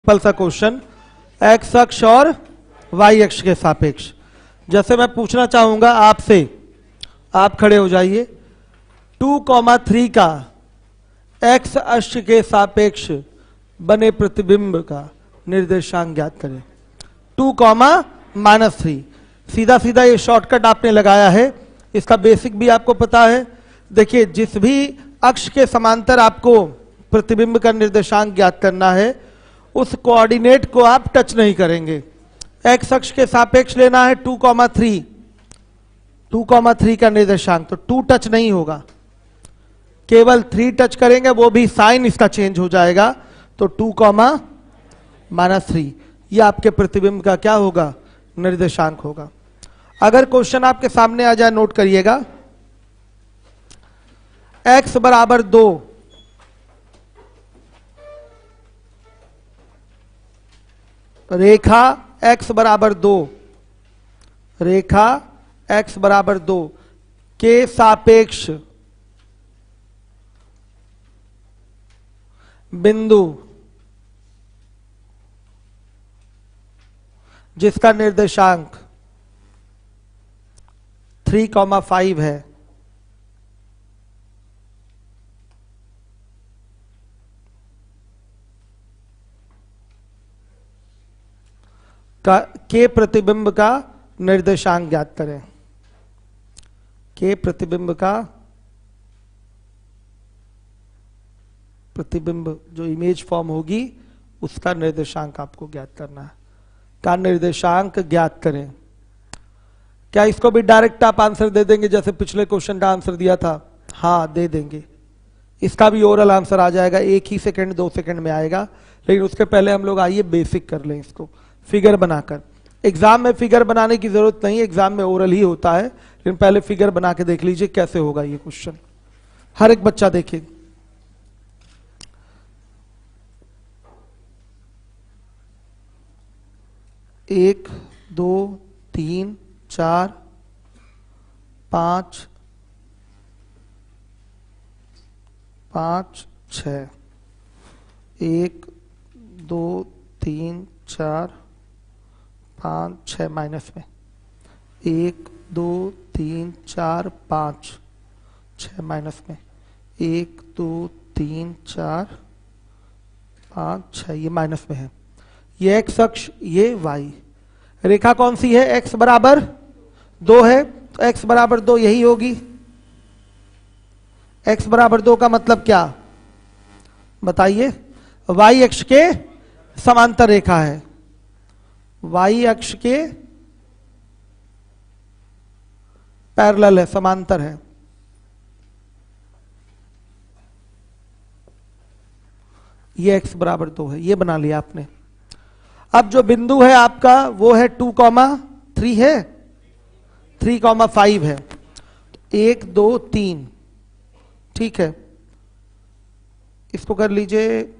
Simple सा question, x अक्ष और वाई अक्ष के सापेक्ष। जैसे मैं पूछना चाहूंगा आपसे, आप खड़े हो जाइए, 2,3 का एक्स अक्ष के सापेक्ष बने प्रतिबिंब का निर्देशांक ज्ञात करें। 2,-3 सीधा सीधा ये शॉर्टकट आपने लगाया है, इसका बेसिक भी आपको पता है। देखिए, जिस भी अक्ष के समांतर आपको प्रतिबिंब का निर्देशांक ज्ञात करना है उस कोऑर्डिनेट को आप टच नहीं करेंगे। एक्स अक्ष के सापेक्ष लेना है 2,3 का निर्देशांक, तो 2 टच नहीं होगा, केवल 3 टच करेंगे, वो भी साइन इसका चेंज हो जाएगा, तो 2,-3 ये आपके प्रतिबिंब का क्या होगा, निर्देशांक होगा। अगर क्वेश्चन आपके सामने आ जाए, नोट करिएगा, x बराबर 2, रेखा x बराबर 2, रेखा x बराबर 2 के सापेक्ष बिंदु जिसका निर्देशांक 3,5 है, के प्रतिबिंब का निर्देशांक ज्ञात करें। के प्रतिबिंब का, प्रतिबिंब जो इमेज फॉर्म होगी उसका निर्देशांक आपको ज्ञात करना है, का निर्देशांक ज्ञात करें। क्या इसको भी डायरेक्ट आप आंसर दे देंगे जैसे पिछले क्वेश्चन का आंसर दिया था? हाँ, दे देंगे। इसका भी ओरल आंसर आ जाएगा, 1 ही सेकंड 2 सेकंड में आएगा, लेकिन उसके पहले हम लोग आइए बेसिक कर लें इसको फिगर बनाकर। एग्जाम में फिगर बनाने की जरूरत नहीं, एग्जाम में ओरल ही होता है, लेकिन पहले फिगर बना के देख लीजिए कैसे होगा ये क्वेश्चन। हर एक बच्चा देखे, एक, 2, 3, 4, 5, 6, 1, 2, 3, 4, 5, 6 माइनस में, 1, 2, 3, 4, 5, 6 माइनस में, 1, 2, 3, 4, 5, 6 ये माइनस में है। ये एक्स अक्ष, ये वाई। रेखा कौन सी है? एक्स बराबर 2 है, तो एक्स बराबर 2 यही होगी। एक्स बराबर 2 का मतलब क्या बताइए? वाई अक्ष के समांतर रेखा है, वाई अक्ष के पैरेलल है, समांतर है। ये x बराबर 2 है, ये बना लिया आपने। अब जो बिंदु है आपका वो है 2,3 है, 3,5 है, 1, 2, 3, ठीक है। इसको कर लीजिए,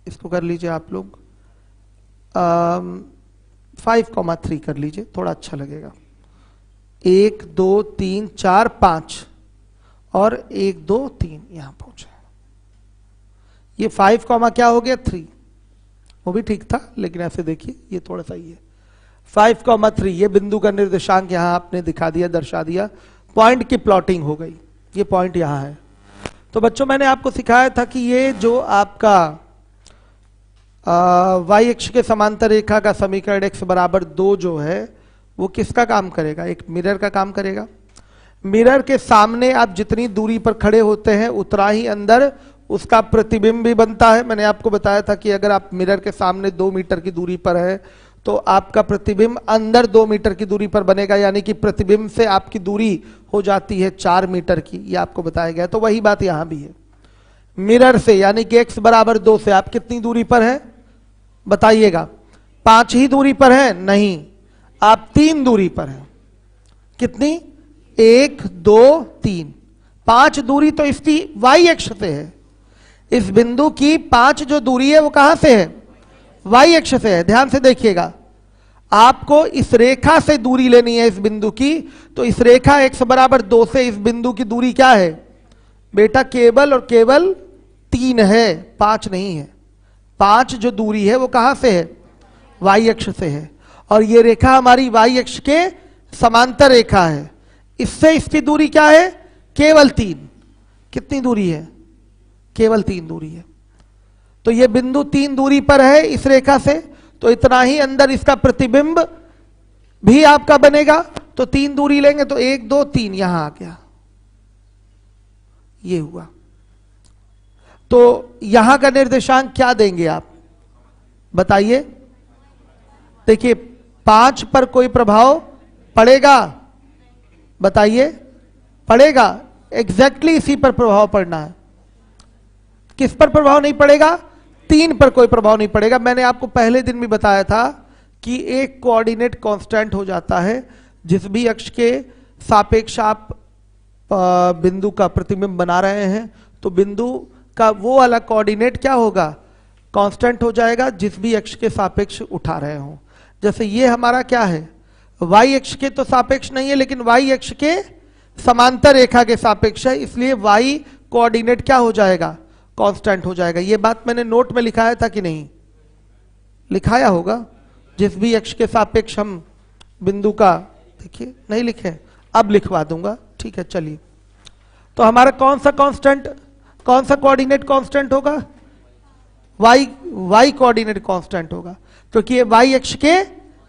इसको कर लीजिए आप लोग 5,3 कर लीजिए, थोड़ा अच्छा लगेगा। 1, 2, 3, 4, 5 और 1, 2, 3 यहां पहुंचे। ये 5, क्या हो गया 3, वो भी ठीक था, लेकिन ऐसे देखिए ये थोड़ा सा ही है। 5,3 ये बिंदु का निर्देशांक यहां आपने दिखा दिया, दर्शा दिया, पॉइंट की प्लॉटिंग हो गई, ये पॉइंट यहां है। तो बच्चों मैंने आपको सिखाया था कि ये जो आपका वाई अक्ष के समांतर रेखा का समीकरण x बराबर 2 जो है वो किसका काम करेगा? एक मिरर का काम करेगा। मिरर के सामने आप जितनी दूरी पर खड़े होते हैं उतना ही अंदर उसका प्रतिबिंब भी बनता है। मैंने आपको बताया था कि अगर आप मिरर के सामने 2 मीटर की दूरी पर है तो आपका प्रतिबिंब अंदर 2 मीटर की दूरी पर बनेगा, यानी कि प्रतिबिंब से आपकी दूरी हो जाती है 4 मीटर की, ये आपको बताया गया। तो वही बात यहां भी है, मिरर से यानी कि x बराबर 2 से आप कितनी दूरी पर है बताइएगा? 5 ही दूरी पर है? नहीं, आप 3 दूरी पर हैं। कितनी? 1, 2, 3, 5 दूरी तो इसकी y अक्ष से है। इस बिंदु की 5 जो दूरी है वो कहां से है? y अक्ष से है। ध्यान से देखिएगा, आपको इस रेखा से दूरी लेनी है इस बिंदु की, तो इस रेखा x बराबर 2 से इस बिंदु की दूरी क्या है बेटा? केवल और केवल 3 है, 5 नहीं है, 5 जो दूरी है वो कहां से है, y अक्ष से है, और ये रेखा हमारी y अक्ष के समांतर रेखा है। इससे इसकी दूरी क्या है, केवल 3। कितनी दूरी है, केवल 3 दूरी है। तो ये बिंदु 3 दूरी पर है इस रेखा से, तो इतना ही अंदर इसका प्रतिबिंब भी आपका बनेगा। तो 3 दूरी लेंगे तो 1 2 3 यहां आ गया, ये हुआ। तो यहां का निर्देशांक क्या देंगे आप बताइए। देखिए 5 पर कोई प्रभाव पड़ेगा, बताइए, पड़ेगा, एग्जैक्टली इसी पर प्रभाव पड़ना है। किस पर प्रभाव नहीं पड़ेगा, 3 पर कोई प्रभाव नहीं पड़ेगा। मैंने आपको पहले दिन भी बताया था कि एक कोऑर्डिनेट कांस्टेंट हो जाता है, जिस भी अक्ष के सापेक्ष आप बिंदु का प्रतिबिंब बना रहे हैं, तो बिंदु का वो वाला कोऑर्डिनेट क्या होगा, कांस्टेंट हो जाएगा, जिस भी अक्ष के सापेक्ष उठा रहे हो। जैसे ये हमारा क्या है, y अक्ष के तो सापेक्ष नहीं है, लेकिन y अक्ष के समांतर रेखा के सापेक्ष है, इसलिए y कोऑर्डिनेट क्या हो जाएगा, कांस्टेंट हो जाएगा। ये बात मैंने नोट में लिखाया था कि नहीं, लिखाया होगा। जिस भी अक्ष के सापेक्ष हम बिंदु का, देखिए नहीं लिखे, अब लिखवा दूंगा, ठीक है। चलिए, तो हमारा कौन सा कांस्टेंट, कौन सा कोऑर्डिनेट कांस्टेंट होगा, y कोऑर्डिनेट कांस्टेंट होगा, क्योंकि ये y अक्ष के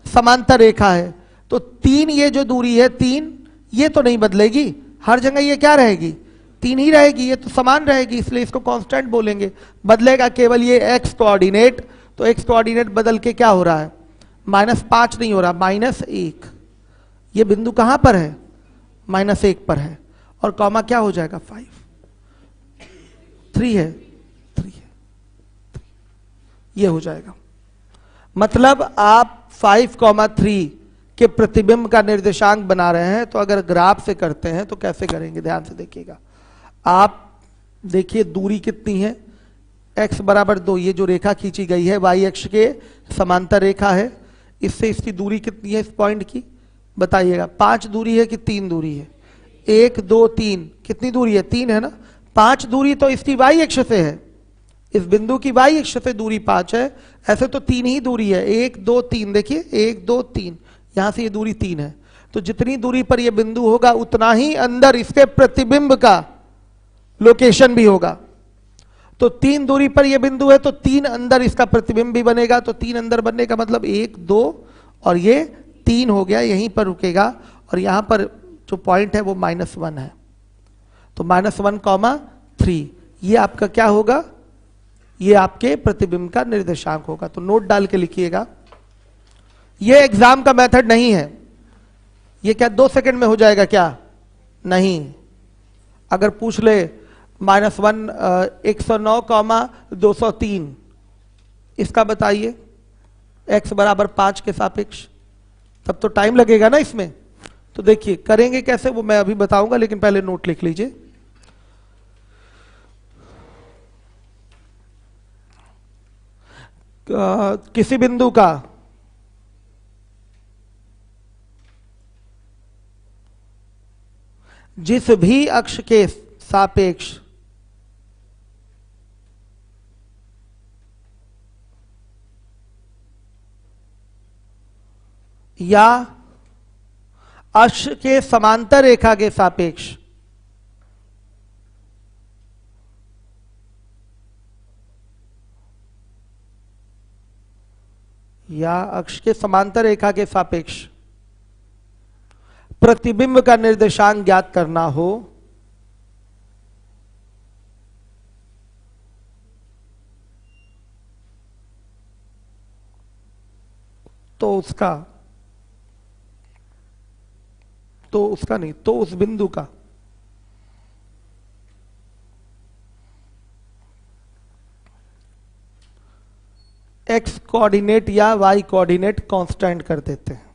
समांतर रेखा है। तो 3 ये जो दूरी है 3, ये तो नहीं बदलेगी, हर जगह ये क्या रहेगी, 3 ही रहेगी, ये तो समान रहेगी, इसलिए इसको कांस्टेंट बोलेंगे। बदलेगा केवल ये x कोऑर्डिनेट, तो x कोऑर्डिनेट बदल के क्या हो रहा है, -5 नहीं हो रहा, -1। ये बिंदु कहां पर है, -1 पर है, और कॉमा क्या हो जाएगा, 5, 3 है, 3 है, ये हो जाएगा। मतलब आप 5,3 के प्रतिबिंब का निर्देशांक बना रहे हैं, तो अगर ग्राफ से करते हैं तो कैसे करेंगे, ध्यान से देखिएगा। आप देखिए दूरी कितनी है, x बराबर 2, ये जो रेखा खींची गई है y अक्ष के समांतर रेखा है, इससे इसकी दूरी कितनी है इस पॉइंट की, बताइएगा। 5 दूरी है कि 3 दूरी है, 1 2 3, कितनी दूरी है, 3 है ना। 5 दूरी तो इसकी y अक्ष से है, इस बिंदु की y अक्ष से दूरी 5 है, ऐसे तो 3 ही दूरी है, 1 2 3, देखिए 1 2 3, यहां से ये दूरी 3 है। तो जितनी दूरी पर ये बिंदु होगा उतना ही अंदर इसके प्रतिबिंब का लोकेशन भी होगा। तो 3 दूरी पर ये बिंदु है, तो 3 अंदर इसका प्रतिबिंब भी बनेगा। तो 3 अंदर बनने का मतलब 1 2 और ये 3 हो गया, यहीं पर रुकेगा, और यहां पर जो पॉइंट है वो -1 है, तो -1,3, ये आपका क्या होगा, ये आपके प्रतिबिंब का निर्देशांक होगा। तो नोट डाल के लिखिएगा। ये एग्जाम का मेथड नहीं है, ये क्या 2 सेकंड में हो जाएगा क्या, नहीं। अगर पूछ ले -109,203, इसका बताइए x बराबर 5 के सापेक्ष, तब तो टाइम लगेगा ना इसमें। तो देखिए करेंगे कैसे वो मैं अभी बताऊंगा, लेकिन पहले नोट लिख लीजिए। किसी बिंदु का जिस भी अक्ष के सापेक्ष या अक्ष के समांतर रेखा के सापेक्ष या अक्ष के समांतर रेखा के सापेक्ष प्रतिबिंब का निर्देशांक ज्ञात करना हो, तो उसका नहीं, तो उस बिंदु का x कोऑर्डिनेट या y कोऑर्डिनेट कांस्टेंट कर देते हैं।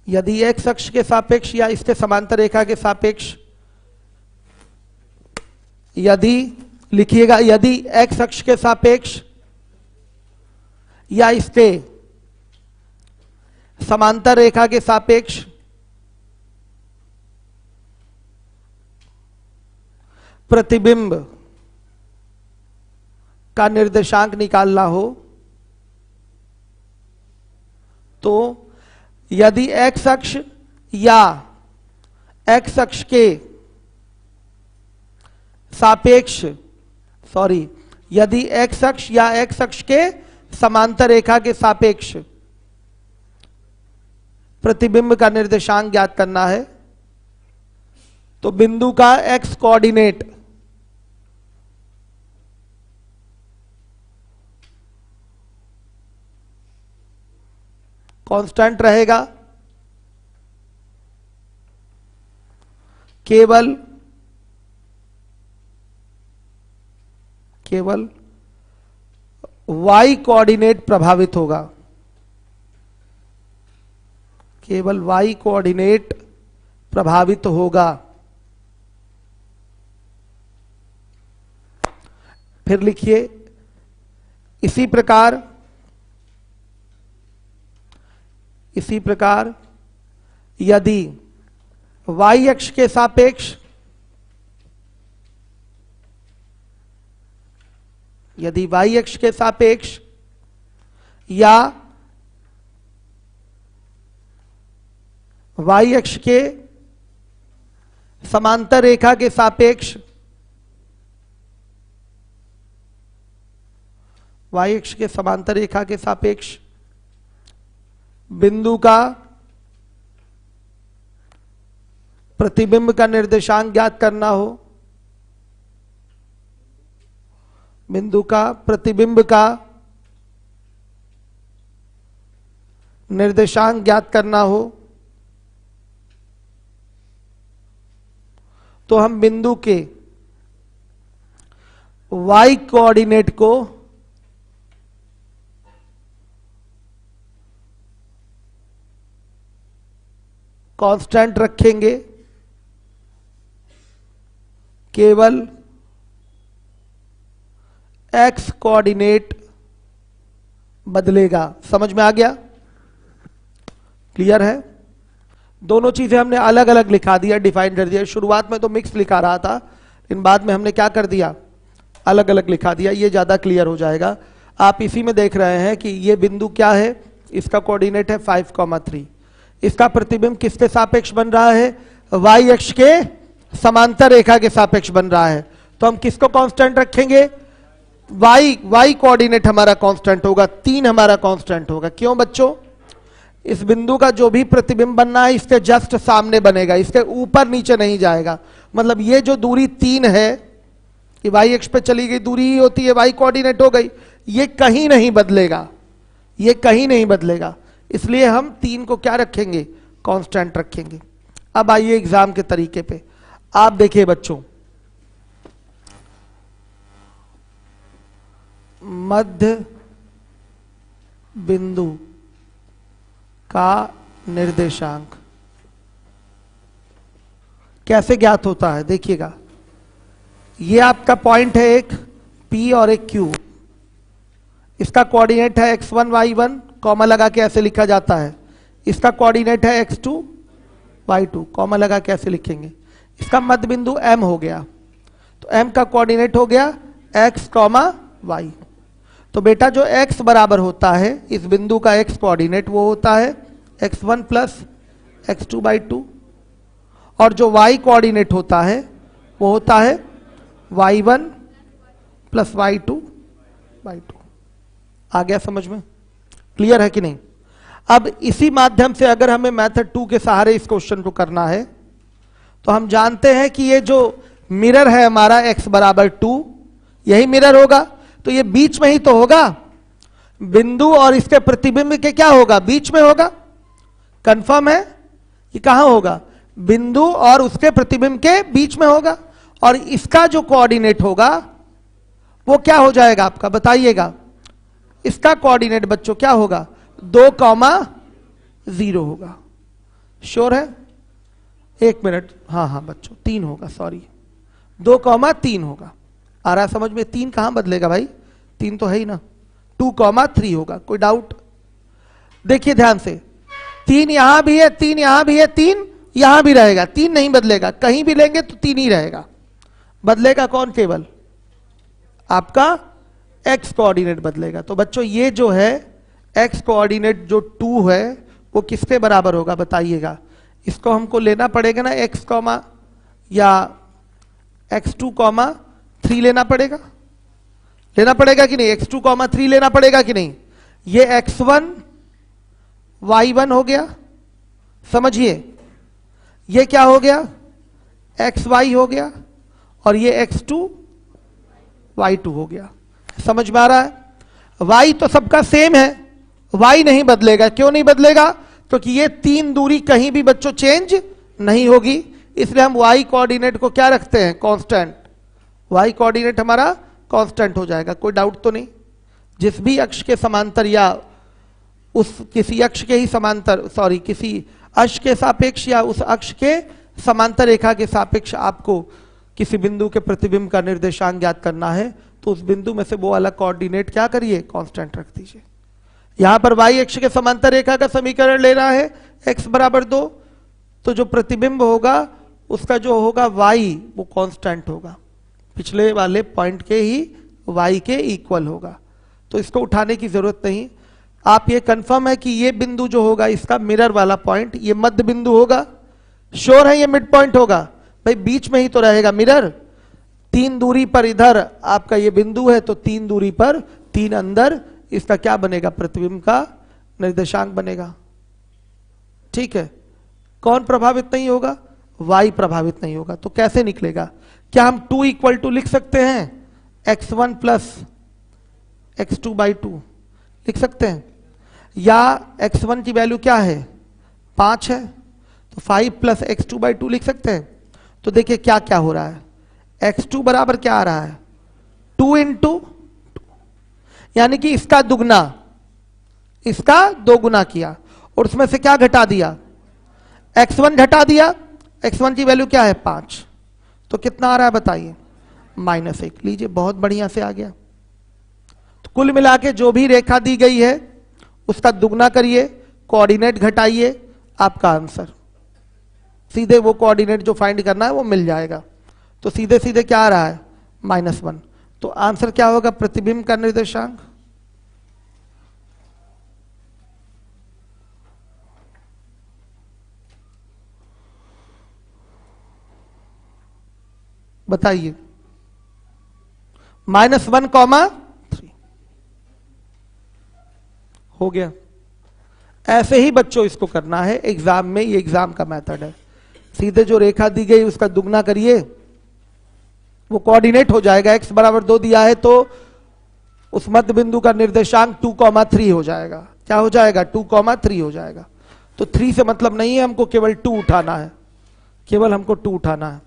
यदि x अक्ष के सापेक्ष या इसके समांतर रेखा के सापेक्ष, यदि लिखिएगा, यदि x अक्ष के सापेक्ष या इसके समांतर रेखा के सापेक्ष प्रतिबिंब का निर्देशांक निकालना हो तो यदि एक्स अक्ष या एक्स अक्ष के सापेक्ष यदि एक्स अक्ष या एक्स अक्ष के समांतर रेखा के सापेक्ष प्रतिबिंब का निर्देशांक ज्ञात करना है तो बिंदु का एक्स कोऑर्डिनेट कांस्टेंट रहेगा, केवल y कोऑर्डिनेट प्रभावित होगा, केवल y कोऑर्डिनेट प्रभावित होगा। फिर लिखिए इसी प्रकार यदि y अक्ष के सापेक्ष या y अक्ष के समांतर रेखा के सापेक्ष बिंदु का प्रतिबिंब का निर्देशांक ज्ञात करना हो, बिंदु का प्रतिबिंब का निर्देशांक ज्ञात करना हो तो हम बिंदु के y कोऑर्डिनेट को कांस्टेंट रखेंगे, केवल x कोऑर्डिनेट बदलेगा। समझ में आ गया? क्लियर है? दोनों चीजें हमने अलग अलग लिखा दिया, डिफाइन कर दिया। शुरुआत में तो मिक्स लिखा रहा था, लेकिन बाद में हमने क्या कर दिया, अलग अलग लिखा दिया। ये ज्यादा क्लियर हो जाएगा। आप इसी में देख रहे हैं कि ये बिंदु क्या है, इसका कोऑर्डिनेट है 5,3। इसका प्रतिबिंब किसके सापेक्ष बन रहा है, y अक्ष के समांतर रेखा के सापेक्ष बन रहा है। तो हम किसको कांस्टेंट रखेंगे, y कोऑर्डिनेट हमारा कांस्टेंट होगा, 3 हमारा कांस्टेंट होगा। क्यों बच्चों? इस बिंदु का जो भी प्रतिबिंब बनना है इसके जस्ट सामने बनेगा, इसके ऊपर नीचे नहीं जाएगा। मतलब ये जो दूरी 3 है, कि y अक्ष पे चली गई दूरी ही होती है, y कोऑर्डिनेट हो गई, ये कहीं नहीं बदलेगा, इसलिए हम 3 को क्या रखेंगे, कांस्टेंट रखेंगे। अब आइए एग्जाम के तरीके पे। आप देखिए बच्चों, मध्य बिंदु का निर्देशांक कैसे ज्ञात होता है, देखिएगा। ये आपका पॉइंट है एक P और एक Q, इसका कोऑर्डिनेट है x1 y1, कॉमा लगा के ऐसे लिखा जाता है। इसका कोऑर्डिनेट है x2 y2, कॉमा लगा के ऐसे लिखेंगे। इसका मध्य बिंदु M हो गया, तो M का कोऑर्डिनेट हो गया x, y। तो बेटा जो x बराबर होता है इस बिंदु का x कोऑर्डिनेट वो होता है x1 प्लस x2/2, और जो y कोऑर्डिनेट होता है वो होता है y1 प्लस y2/2। आ गया समझ में? क्लियर है कि नहीं? अब इसी माध्यम से अगर हमें मेथड 2 के सहारे इस क्वेश्चन को करना है तो हम जानते हैं कि ये जो मिरर है हमारा x बराबर 2, यही मिरर होगा, तो ये बीच में ही तो होगा। बिंदु और इसके प्रतिबिंब के क्या होगा, बीच में होगा। कंफर्म है? कि कहां होगा, बिंदु और उसके प्रतिबिंब के बीच में होगा। और इसका जो कोऑर्डिनेट होगा वो क्या हो जाएगा आपका, बताइएगा। इसका कोऑर्डिनेट बच्चों क्या होगा, 2,0 होगा। श्योर है? 1 मिनट, हाँ बच्चों 3 होगा, सॉरी 2,3 होगा। आ रहा है समझ में? 3 कहां बदलेगा भाई, 3 तो है ही ना, 2,3 होगा। कोई डाउट? देखिए ध्यान से, 3 यहां भी है, 3 यहां भी है, 3 यहां भी रहेगा, 3 नहीं बदलेगा, कहीं भी लेंगे तो 3 ही रहेगा। बदलेगा कौन? केवल आपका x कोऑर्डिनेट बदलेगा। तो बच्चों ये जो है x कोऑर्डिनेट जो 2 है वो किसके बराबर होगा बताइएगा। इसको हमको लेना पड़ेगा ना x कॉमा या x2 कॉमा 3 लेना पड़ेगा, लेना पड़ेगा कि नहीं? x2 कॉमा 3 लेना पड़ेगा कि नहीं? ये x1 y1 हो गया, समझिए ये क्या हो गया? xy हो गया, और ये x2 y2 हो गया। समझ में आ रहा है? y तो सबका सेम है, y नहीं बदलेगा। क्यों नहीं बदलेगा? क्योंकि ये 3 दूरी कहीं भी बच्चों चेंज नहीं होगी, इसलिए हम y कोऑर्डिनेट को क्या रखते हैं? कांस्टेंट। y कोऑर्डिनेट हमारा कांस्टेंट हो जाएगा, कोई डाउट तो नहीं। जिस भी अक्ष के समांतर या उस किसी अक्ष के ही समांतर, सॉरी किसी अक्ष के सापेक्ष या उस अक्ष के समांतर रेखा के सापेक्ष आपको किसी बिंदु के प्रतिबिंब का निर्देशांक ज्ञात करना है, तो उस बिंदु में से वो वाला कोऑर्डिनेट क्या करिए? कांस्टेंट रख दीजिए। यहां पर y अक्ष के समांतर रेखा का समीकरण लेना है, x बराबर 2, तो जो प्रतिबिंब होगा उसका जो होगा y वो कांस्टेंट होगा, पिछले वाले पॉइंट के ही y के इक्वल होगा। तो इसको उठाने की जरूरत नहीं। आप ये कंफर्म है कि ये बिंदु जो होगा इसका मिरर वाला पॉइंट ये मध्य बिंदु होगा? श्योर है ये मिड पॉइंट होगा? भाई बीच में ही तो रहेगा मिरर। 3 दूरी पर इधर आपका ये बिंदु है, तो 3 दूरी पर 3 अंदर इसका क्या बनेगा? प्रतिबिंब का निर्देशांक बनेगा। ठीक है, कौन प्रभावित नहीं होगा? y प्रभावित नहीं होगा। तो कैसे निकलेगा? क्या हम 2 इक्वल टू लिख सकते हैं x1 प्लस x2 बाई 2 लिख सकते हैं, या x1 की वैल्यू क्या है? 5 है, तो 5 प्लस x2 बाई 2 लिख सकते हैं। तो देखिए क्या क्या हो रहा है, x2 बराबर क्या आ रहा है? 2 इंटू, यानी कि इसका दुगना, इसका 2 गुना किया, और उसमें से क्या घटा दिया? x1 घटा दिया। x1 की वैल्यू क्या है? 5, तो कितना आ रहा है बताइए? -1। लीजिए बहुत बढ़िया से आ गया। तो कुल मिला के जो भी रेखा दी गई है उसका दुगना करिए, कोऑर्डिनेट घटाइए, आपका आंसर सीधे वो कोऑर्डिनेट जो फाइंड करना है वो मिल जाएगा। तो सीधे सीधे क्या आ रहा है? -1। तो आंसर क्या होगा? प्रतिबिंब का निर्देशांक। बताइए, -1,3 हो गया। ऐसे ही बच्चों इसको करना है एग्जाम में, ये एग्जाम का मेथड है। सीधे जो रेखा दी गई उसका दुगना करिए, वो कोऑर्डिनेट हो जाएगा। x बराबर 2 दिया है तो उस मध्य बिंदु का निर्देशांक 2,3 हो जाएगा। क्या हो जाएगा? 2,3 हो जाएगा। तो 3 से मतलब नहीं है हमको, केवल 2 उठाना है, केवल हमको 2 उठाना है।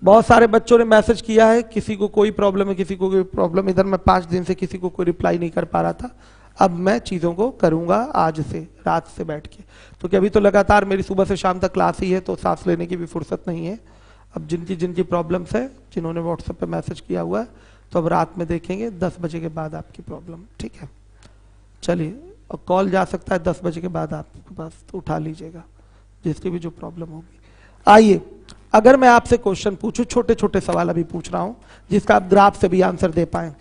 बहुत सारे बच्चों ने मैसेज किया है, किसी को कोई प्रॉब्लम है, किसी को कोई प्रॉब्लम। इधर मैं 5 दिन से किसी को कोई रिप्लाई नहीं कर पा रहा था, अब मैं चीज़ों को करूंगा आज से, रात से बैठ के। तो कि अभी तो लगातार मेरी सुबह से शाम तक क्लास ही है, तो सांस लेने की भी फुर्सत नहीं है। अब जिनकी जिनकी प्रॉब्लम्स है, जिन्होंने व्हाट्सएप पे मैसेज किया हुआ है, तो अब रात में देखेंगे 10 बजे के बाद आपकी प्रॉब्लम। ठीक है, चलिए। और कॉल जा सकता है 10 बजे के बाद आपके पास, तो उठा लीजिएगा जिसकी भी जो प्रॉब्लम होगी। आइए, अगर मैं आपसे क्वेश्चन पूछूं, छोटे छोटे सवाल अभी पूछ रहा हूं जिसका आप ग्राफ से भी आंसर दे पाए।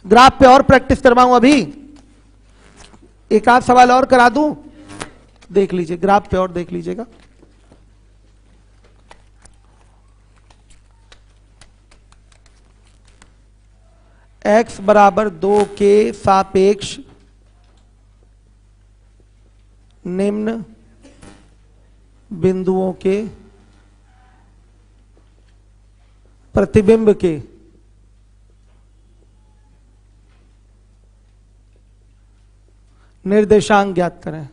ग्राफ पे और प्रैक्टिस करवाऊं अभी, एक आध सवाल और करा दूं, देख लीजिए ग्राफ पे और देख लीजिएगा। x बराबर 2 के सापेक्ष निम्न बिंदुओं के प्रतिबिंब के निर्देशांक ज्ञात करें।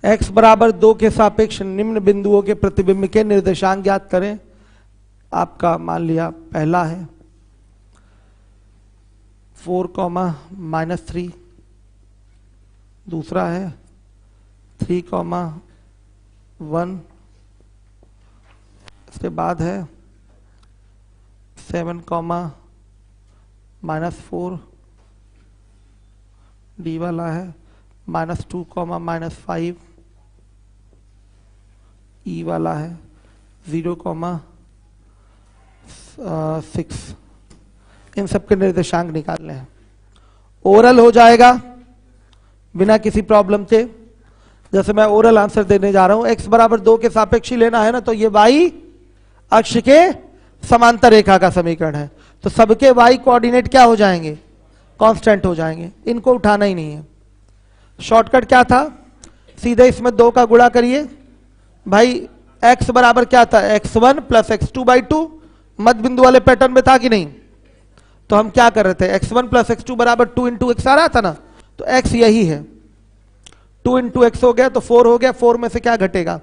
x बराबर 2 के सापेक्ष निम्न बिंदुओं के प्रतिबिंब के निर्देशांक ज्ञात करें। आपका मान लिया पहला है 4,-3, दूसरा है 3,1, इसके बाद है 7 कॉमा -4, डी वाला है -2 कॉमा -5, ई वाला है 0 कॉमा 6। इन सब के निर्देशांक निकालने हैं। ओरल हो जाएगा बिना किसी प्रॉब्लम के। जैसे मैं ओरल आंसर देने जा रहा हूं, x बराबर 2 के सापेक्ष ही लेना है ना, तो ये y अक्ष के समांतर रेखा का समीकरण है, तो सबके y कोऑर्डिनेट क्या हो जाएंगे, कांस्टेंट हो जाएंगे, इनको उठाना ही नहीं है। शॉर्टकट क्या था, सीधे इसमें 2 का गुणा करिए भाई। x बराबर क्या था, x1 प्लस x2/2, मध्य बिंदु वाले पैटर्न में था कि नहीं, तो हम क्या कर रहे थे, x1 प्लस x2 बराबर 2 इंटू एक्स आ रहा था ना, तो x यही है, 2 इंटू एक्स हो गया तो 4 हो गया, 4 में से क्या घटेगा,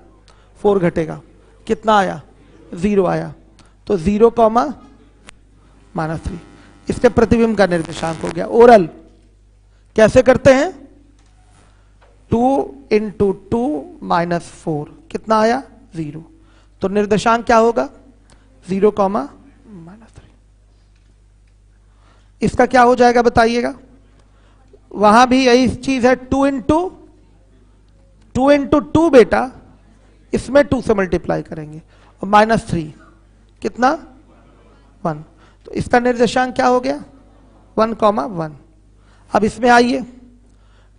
4 घटेगा, कितना आया, 0 आया, तो 0 कॉमा -3 इसके प्रतिबिंब का निर्देशांक हो गया। ओरल कैसे करते हैं, 2 इंटू 2 -4 कितना आया, 0, तो निर्देशांक क्या होगा, 0 कॉमा -3। इसका क्या हो जाएगा बताइएगा, वहां भी यही चीज है, 2 इंटू 2 बेटा, इसमें 2 से मल्टीप्लाई करेंगे और -3 कितना 1, तो इसका निर्देशांक क्या हो गया 1 कॉमा 1। अब इसमें आइए,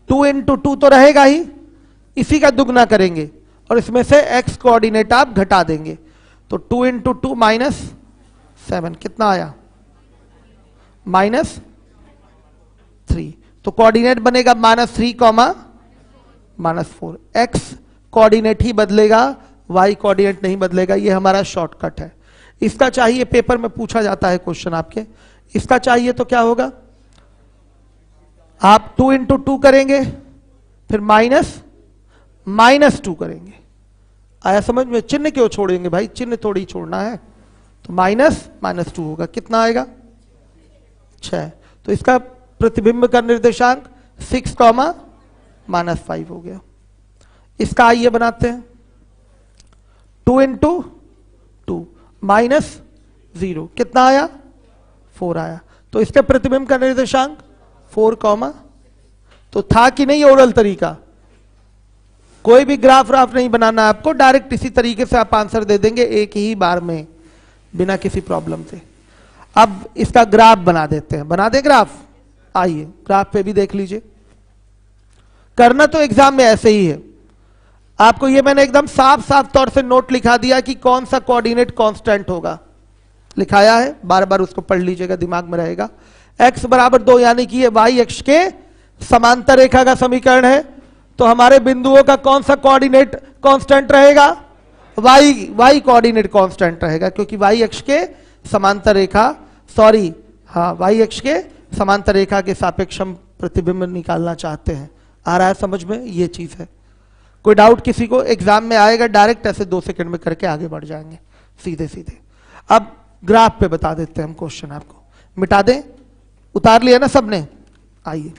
2 इंटू 2 तो रहेगा ही, इसी का दुगना करेंगे और इसमें से x कोऑर्डिनेट आप घटा देंगे, तो 2 इंटू 2 -7 कितना आया, -3, तो कोऑर्डिनेट बनेगा -3 कॉमा -4। x कोऑर्डिनेट ही बदलेगा, y कोऑर्डिनेट नहीं बदलेगा, ये हमारा शॉर्टकट है। इसका चाहिए, पेपर में पूछा जाता है क्वेश्चन आपके, इसका चाहिए तो क्या होगा, आप 2 इंटू 2 करेंगे, फिर -2 करेंगे, आया समझ में, चिन्ह क्यों छोड़ेंगे भाई, चिन्ह थोड़ी छोड़ना है, तो -2 होगा, कितना आएगा 6, तो इसका प्रतिबिंब का निर्देशांक 6 कॉमा -5 हो गया। इसका आइए बनाते हैं, 2 इंटू 2 -0 कितना आया, 4 आया, तो इसके प्रतिबिंब का निर्देशांक 4 कॉमा, तो था कि नहीं ओरल तरीका, कोई भी ग्राफ व्राफ नहीं बनाना आपको, डायरेक्ट इसी तरीके से आप आंसर दे देंगे एक ही बार में बिना किसी प्रॉब्लम से। अब इसका ग्राफ बना देते हैं, बना दे ग्राफ, आइए ग्राफ पे भी देख लीजिए। करना तो एग्जाम में ऐसे ही है, आपको ये मैंने एकदम साफ साफ तौर से नोट लिखा दिया कि कौन सा कोऑर्डिनेट कांस्टेंट होगा, लिखाया है, बार बार उसको पढ़ लीजिएगा, दिमाग में रहेगा। x बराबर 2 यानी कि ये y अक्ष के समांतर रेखा का समीकरण है, तो हमारे बिंदुओं का कौन सा कोऑर्डिनेट कांस्टेंट रहेगा, y कोऑर्डिनेट कांस्टेंट रहेगा, क्योंकि y अक्ष के समांतर रेखा, सॉरी हाँ, y अक्ष के समांतर रेखा के सापेक्ष हम प्रतिबिंब निकालना चाहते हैं। आ रहा है समझ में, ये चीज है। कोई डाउट किसी को, एग्जाम में आएगा, डायरेक्ट ऐसे 2 सेकंड में करके आगे बढ़ जाएंगे सीधे सीधे। अब ग्राफ पे बता देते हैं हम क्वेश्चन, आपको मिटा दें, उतार लिया ना सबने, आइए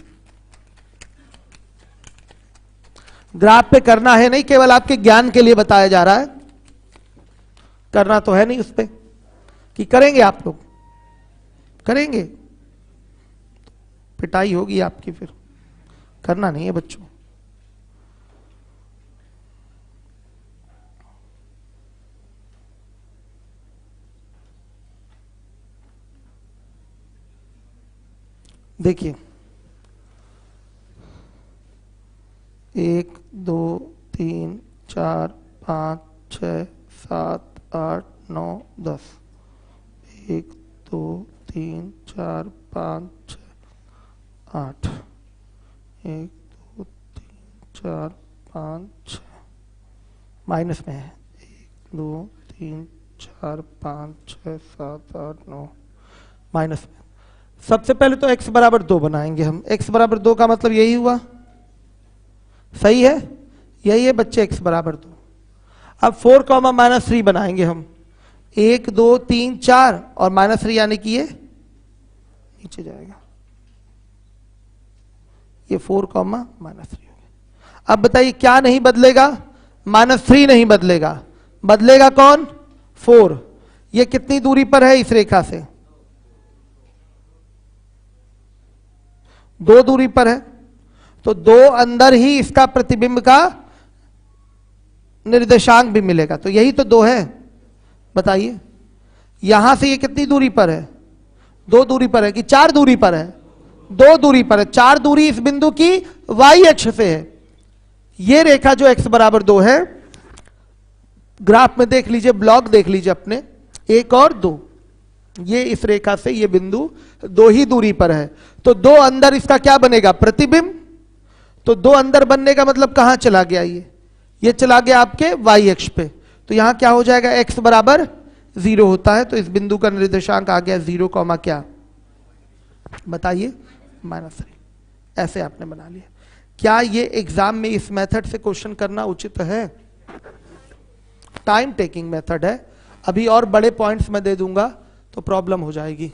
ग्राफ पे करना है नहीं, केवल आपके ज्ञान के लिए बताया जा रहा है, करना तो है नहीं उस पे, कि करेंगे आप लोग, करेंगे पिटाई होगी आपकी, फिर करना नहीं है बच्चों। देखिए 1 2 3 4 5 6 7 8 9 10, 1 2 3 4 5 6 8, 1 2 3 4 5 6, माइनस में है, 1 2 3 4 5 6 7 8 9, माइनस में। सबसे पहले तो x बराबर 2 बनाएंगे हम, x बराबर 2 का मतलब यही हुआ, सही है, यही है बच्चे, x बराबर 2। अब 4 कॉमा -3 बनाएंगे हम, 1 2 3 4 और -3 यानी कि ये नीचे जाएगा, ये 4 कॉमा -3 हो गया। अब बताइए क्या नहीं बदलेगा, -3 नहीं बदलेगा, बदलेगा कौन, 4। ये कितनी दूरी पर है इस रेखा से, दो दूरी पर है, तो दो अंदर ही इसका प्रतिबिंब का निर्देशांक भी मिलेगा, तो यही तो दो है। बताइए यहां से ये कितनी दूरी पर है? दो दूरी पर है कि चार दूरी पर है? दो दूरी पर है। चार दूरी इस बिंदु की वाई अक्ष से है। ये रेखा जो x बराबर 2 है, ग्राफ में देख लीजिए, ब्लॉक देख लीजिए अपने, 1 और 2, ये इस रेखा से ये बिंदु दो ही दूरी पर है। तो दो अंदर इसका क्या बनेगा? प्रतिबिंब। तो दो अंदर बनने का मतलब कहां चला गया? ये चला गया आपके y अक्ष पे। तो यहां क्या हो जाएगा? x बराबर 0 होता है, तो इस बिंदु का निर्देशांक आ गया 0 कॉमा क्या? बताइए -3। ऐसे आपने बना लिया। क्या ये एग्जाम में इस मेथड से क्वेश्चन करना उचित है? टाइम टेकिंग मेथड है। अभी और बड़े पॉइंट्स मैं दे दूंगा तो प्रॉब्लम हो जाएगी।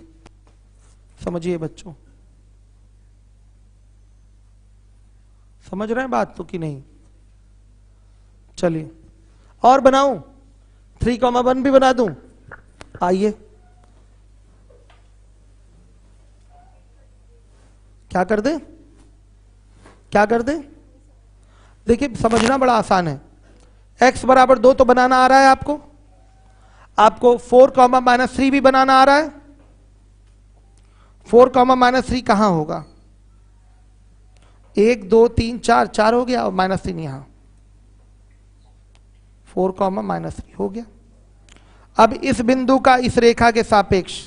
समझिए बच्चों, समझ रहे हैं बात तो कि नहीं? चलिए और बनाऊं, 3,1 भी बना दूं। आइए, क्या कर दे? क्या कर दे? देखिए समझना बड़ा आसान है। x बराबर 2 तो बनाना आ रहा है आपको। आपको 4,-3 भी बनाना आ रहा है। 4,-3 कहां होगा? 1 2 3 4, 4 हो गया और -3 यहां। 4,-3 हो गया। अब इस बिंदु का इस रेखा के सापेक्ष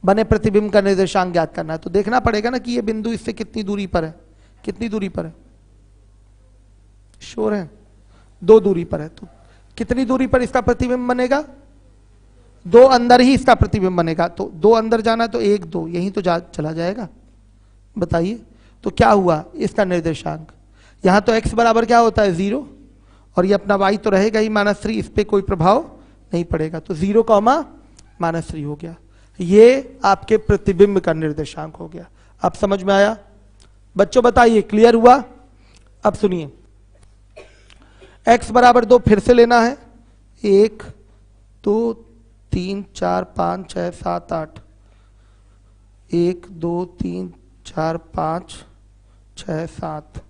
बने प्रतिबिंब का निर्देशांक ज्ञात करना है। तो देखना पड़ेगा ना कि ये बिंदु इससे कितनी दूरी पर है। कितनी दूरी पर है? श्योर है? 2 दूरी पर है। तो कितनी दूरी पर इसका प्रतिबिंब बनेगा? 2 अंदर ही इसका प्रतिबिंब बनेगा। तो 2 अंदर जाना तो 1 2 यहीं तो चला जाएगा। बताइए तो क्या हुआ इसका निर्देशांक? यहां तो x बराबर क्या होता है? 0, और ये अपना y तो रहेगा ही -3, इस पे कोई प्रभाव नहीं पड़ेगा। तो 0, -3 हो गया। ये आपके प्रतिबिंब का निर्देशांक हो गया। अब समझ में आया बच्चों? बताइए क्लियर हुआ? अब सुनिए, x बराबर 2 फिर से लेना है। 1 2 3 4 5 6 7 8। 1 2 3 4 5 6 7।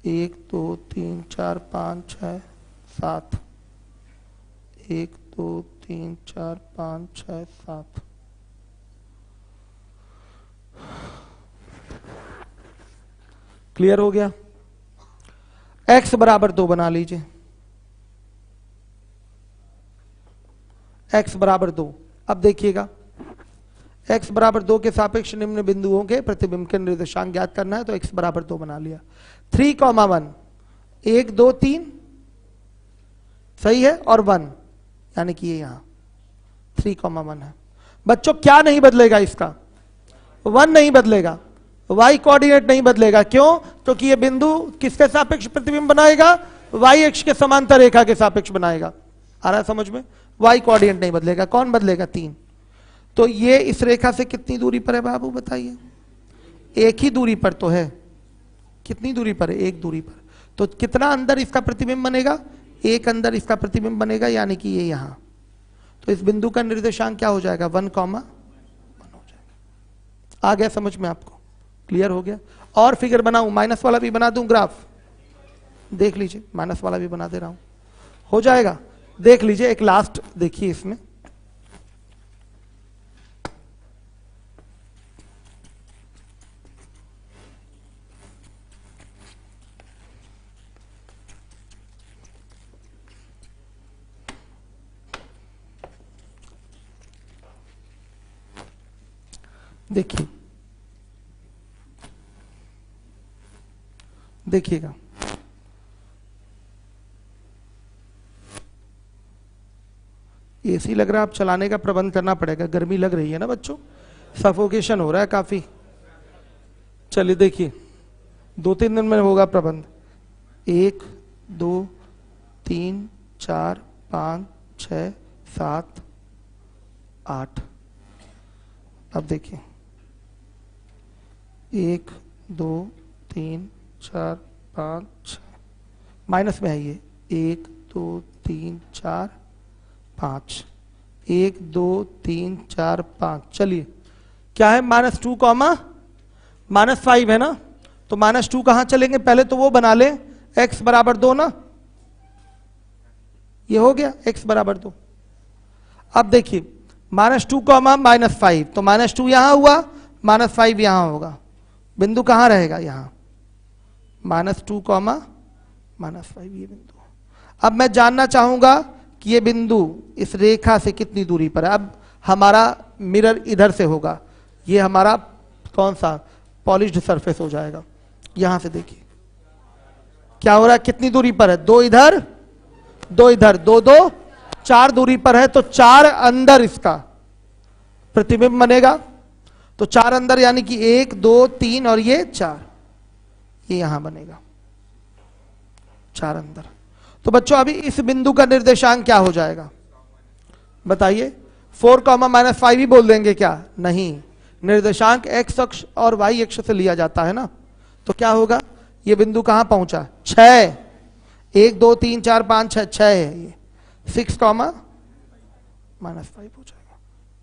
1 2 3 4 5 6 7। 1 2 3 4 5 6 7। क्लियर हो गया? x बराबर 2 बना लीजिए। x बराबर 2। अब देखिएगा, x बराबर 2 के सापेक्ष निम्न बिंदुओं के प्रतिबिंब के निर्देशांक ज्ञात करना है। तो x बराबर 2 बना लिया। 3,1 1 2 3 सही है, और 1 यानी कि ये यहां 3,1 है। बच्चों क्या नहीं बदलेगा? इसका 1 नहीं बदलेगा, y कोऑर्डिनेट नहीं बदलेगा। क्यों? क्योंकि ये बिंदु किसके सापेक्ष प्रतिबिंब बनाएगा? y अक्ष के समांतर रेखा के सापेक्ष बनाएगा। आ रहा है समझ में? y कोऑर्डिनेट नहीं बदलेगा। कौन बदलेगा? 3। तो ये इस रेखा से कितनी दूरी पर है बाबू? बताइए। एक ही दूरी पर तो है। कितनी दूरी पर है? 1 दूरी पर। तो कितना अंदर इसका प्रतिबिंब बनेगा? 1 अंदर इसका प्रतिबिंब बनेगा, यानी कि ये यहां। तो इस बिंदु का निर्देशांक क्या हो जाएगा? 1, 1 हो जाएगा। आ गया समझ में आपको? क्लियर हो गया? और फिगर बनाऊं, माइनस वाला भी बना दूं ग्राफ? देख लीजिए, माइनस वाला भी बना दे रहा हूं, हो जाएगा। देख लीजिए, एक लास्ट देखिए इसमें। देखिए, देखिएगा, एसी लग रहा है, आप चलाने का प्रबंध करना पड़ेगा। गर्मी लग रही है ना बच्चों, सफोकेशन हो रहा है काफी। चलिए देखिए, 2-3 दिन में होगा प्रबंध। 1 2 3 4 5 6 7 8। अब देखिए, 1 2 3 4 5 6, माइनस में है ये। 1 2 3 4 5, 1 2 3 4 5। चलिए क्या है? -2, -5 है ना, तो -2 कहां चलेंगे, पहले तो वो बना ले, x बराबर 2 ना, ये हो गया x बराबर 2। अब देखिए -2, -5, तो -2 यहां हुआ, -5 यहां होगा, बिंदु कहां रहेगा, यहां, -2, -5 ये बिंदु। अब मैं जानना चाहूंगा कि ये बिंदु इस रेखा से कितनी दूरी पर है। अब हमारा मिरर इधर से होगा, ये हमारा कौन सा पॉलिश्ड सरफेस हो जाएगा। यहां से देखिए क्या हो रहा है, कितनी दूरी पर है, 2 इधर 2 इधर, 2 2 4 दूरी पर है, तो 4 अंदर इसका प्रतिबिंब बनेगा। तो 4 अंदर यानी कि 1 2 3 और ये 4, ये यहां बनेगा 4 अंदर। तो बच्चों अभी इस बिंदु का निर्देशांक क्या हो जाएगा बताइए, 4, -5 ही बोल देंगे क्या, नहीं, निर्देशांक x अक्ष और y अक्ष से लिया जाता है ना, तो क्या होगा, ये बिंदु कहां पहुंचा, 6, 1 2 3 4 5 6, 6 है ये, 6, -5 हो जाएगा।